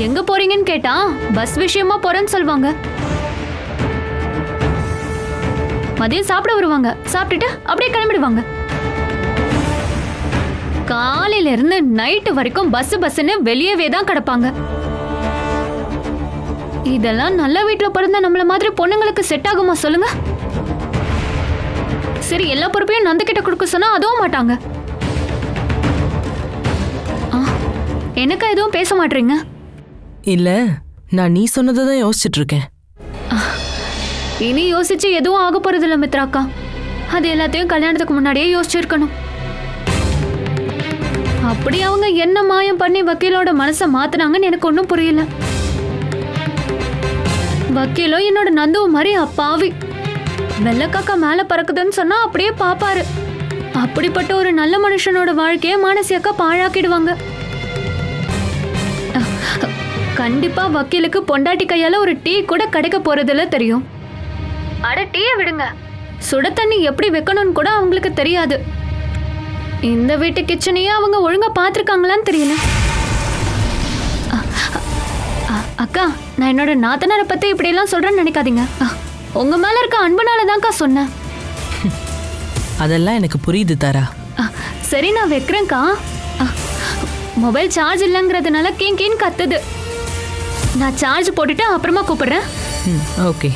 எங்க போறீங்கன்னு கேட்டா பஸ் விஷயமா போறேன்னு சொல்லுவாங்க. மதியம் சாப்பிட வருவாங்க, சாப்பிட்டுட்டு அப்படியே கிளம்பிடுவாங்க. காலையில இருந்து நைட்டு வரைக்கும் பஸ்ன்னு வெளியவே தான் கிடப்பாங்க. இதெல்லாம் நல்ல வீட்டுல பிறந்த நம்மள மாதிரி பொண்ணுங்களுக்கு செட் ஆகுமா சொல்லுங்க? சரி, எல்லா பொறுப்பையும் நந்து கிட்ட கொடுக்க சொன்னா அதுவும் மாட்டாங்க. எனக்கு எதுவும் பேச மாட்டீங்க? இல்ல, நான் நீ சொன்னதான் யோசிச்சுட்டு இருக்கேன். இனி யோசிச்சு எதுவும் ஆக போறது இல்ல மித்ராக்கா. அது எல்லாத்தையும் கல்யாணத்துக்கு முன்னாடியே யோசிச்சிருக்கணும். அப்படி அவங்க என்ன மாயம் பண்ணி வக்கீலோட மனசை மாத்தினாங்கன்னு எனக்கு ஒன்றும் புரியல. வக்கீலோ என்னோட நந்துவ மாதிரி அப்பாவி. வெள்ளக்காக்கா மேல பறக்குதுன்னு சொன்னா அப்படியே பாப்பாரு. அப்படிப்பட்ட ஒரு நல்ல மனுஷனோட வாழ்க்கையை மானசி அக்கா பாழாக்கிடுவாங்க. கண்டிப்பா வக்கீலுக்கு பொண்டாட்டி கையால ஒரு டீ கூட கிடைக்க போறதில்ல தெரியும். அட டீயை விடுங்க, சுட தண்ணி எப்படி வைக்கணும்னு கூட அவங்களுக்கு தெரியாது. இந்த வீட்டு கிச்சனையே அவங்க ஒழுங்கா பாத்திருக்காங்களான்னு தெரியல. அக்கா, நான் என்னோட நாத்தனாரை பத்தி இப்படி எல்லாம் சொல்றேன்னு நினைக்காதீங்க. உங்க மேல இருக்க அன்புனாலதான்க்கா சொன்னேன். அதெல்லாம் எனக்கு புரியுது தாரா. சரி, நான் வைக்கிறேன்க்கா. மொபைல் சார்ஜ் இல்லைங்கிறதுனால கீன் கீன் கத்துது. நான் சார்ஜ் போட்டுட்டு அப்புறமா கூப்பிடுறேன். ஓகே.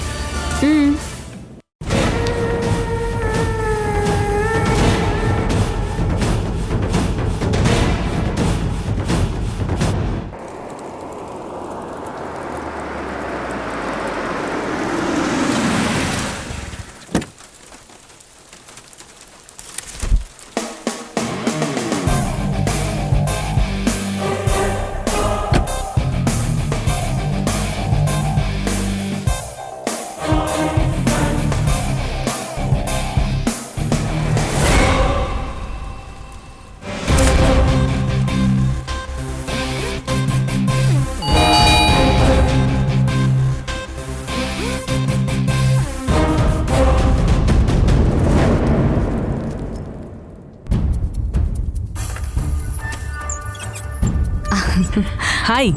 ஹாய்,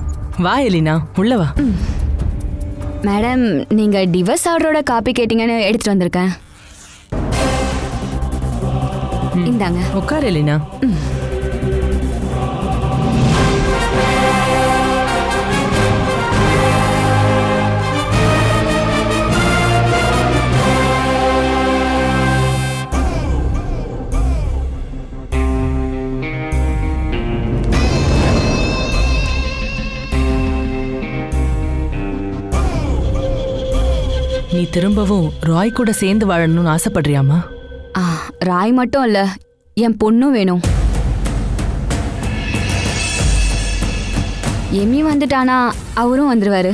வா எலினா, உள்ள வா. மேடம், நீங்க டிவோர்ஸ் ஆர்டரோட காப்பி கேட்டீங்கன்னு எடுத்துட்டு வந்திருக்கேன். இந்தாங்க. உட்கார் எலினா. நீ திரும்பவும் ராய் கூட சேர்ந்து வாழணும்னு ஆசைப்படுறியாமா? ராய் மட்டும் இல்ல, என் பொண்ணும் வேணும். எமி வந்துட்டானா அவரும் வந்துருவாரு.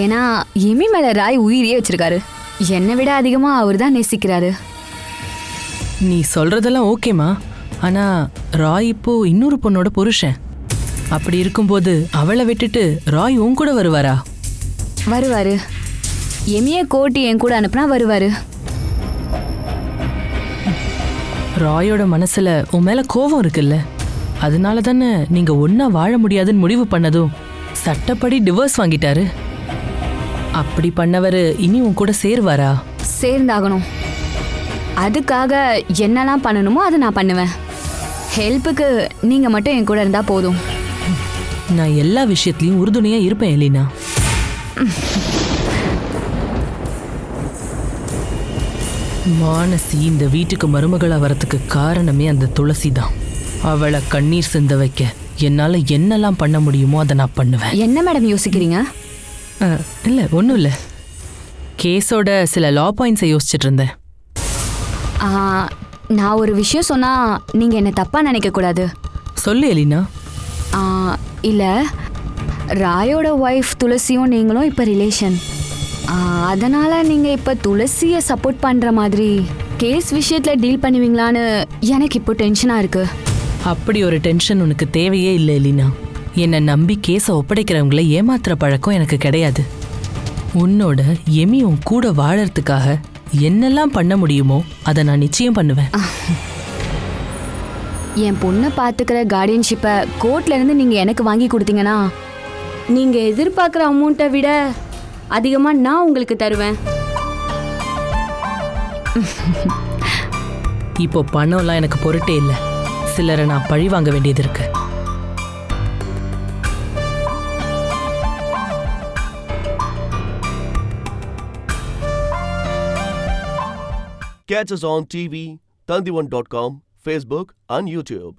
ஏன்னா எமி மேல ராய் உயிரியே வச்சிருக்காரு. என்னை விட அதிகமா அவர் தான் நேசிக்கிறாரு. நீ சொல்றதெல்லாம் ஓகேமா, ஆனா ராய் இப்போ இன்னொரு பொண்ணோட புருஷன். அப்படி இருக்கும்போது அவளை விட்டுட்டு ராய் உன் கூட வருவாரா? வருவாரு. எமிய கோட்டி என் கூட அனுப்புனா வருவாரு. ராயோட மனசுல உன் மேல கோபம் இருக்குல்ல, அதனால தானே நீங்க ஒன்னா வாழ முடியாதுன்னு முடிவு பண்ணதும் சட்டப்படி டிவோர்ஸ் வாங்கிட்டாரு. அப்படி பண்ணவரு இனி உன் கூட சேருவாரா? சேர்ந்தாகணும். அதுக்காக என்னெல்லாம் பண்ணணுமோ அதை நான் பண்ணுவேன். ஹெல்ப்புக்கு நீங்க மட்டும் என் கூட இருந்தா போதும். நான் எல்லா விஷயத்துலயும் உறுதுணையா இருப்பேன் எலினா. மானசி இந்த வீட்டுக்கு மருமகளா வரத்துக்கு காரணமே அந்த துளசி தான். அவளை கண்ணீர் சிந்த வைக்க என்னால என்னெல்லாம் பண்ண முடியுமோ அதை நான் பண்ணுவேன். என்ன மேடம் யோசிக்கிறீங்க? இல்ல, ஒன்றும் இல்லை. கேஸோட சில லா பாயிண்ட்ஸை யோசிச்சுட்டு இருந்தேன். நான் ஒரு விஷயம் சொன்னா நீங்க என்ன தப்பா நினைக்க கூடாது. சொல்லு எலினா. இல்ல, ராயோட ஒய்ஃப் துளசியும் நீங்களும் இப்ப ரிலேஷன். அதனால நீங்க இப்ப துளசியை சப்போர்ட் பண்ற மாதிரி கேஸ் விஷயத்துல டீல் பண்ணுவீங்களான்னு எனக்கு இப்போ டென்ஷனா இருக்கு. அப்படி ஒரு டென்ஷன் உனக்கு தேவையே இல்லை எலினா. என்னை நம்பி கேஸை ஒப்படைக்கிறவங்களை ஏமாத்துற பழக்கம் எனக்கு கிடையாது. உன்னோட எமி உன் கூட வாழறதுக்காக என்னெல்லாம் பண்ண முடியுமோ அதை நான் நிச்சயம் பண்ணுவேன். என் பொண்ணை பார்த்துக்கிற கார்டியன்ஷிப்பை கோர்ட்ல இருந்து நீங்க எனக்கு வாங்கி கொடுத்தீங்கன்னா நீங்க எதிர்பார்க்குற அமௌண்ட்டை விட அதிகமா நான் உங்களுக்கு தருவேன். இப்போ பணம்லாம் எனக்கு பொருட்டே இல்லை. சிலரை நான் பழி வாங்க வேண்டியது இருக்கு. Catch us on TV, Tandivan.com, Facebook and YouTube.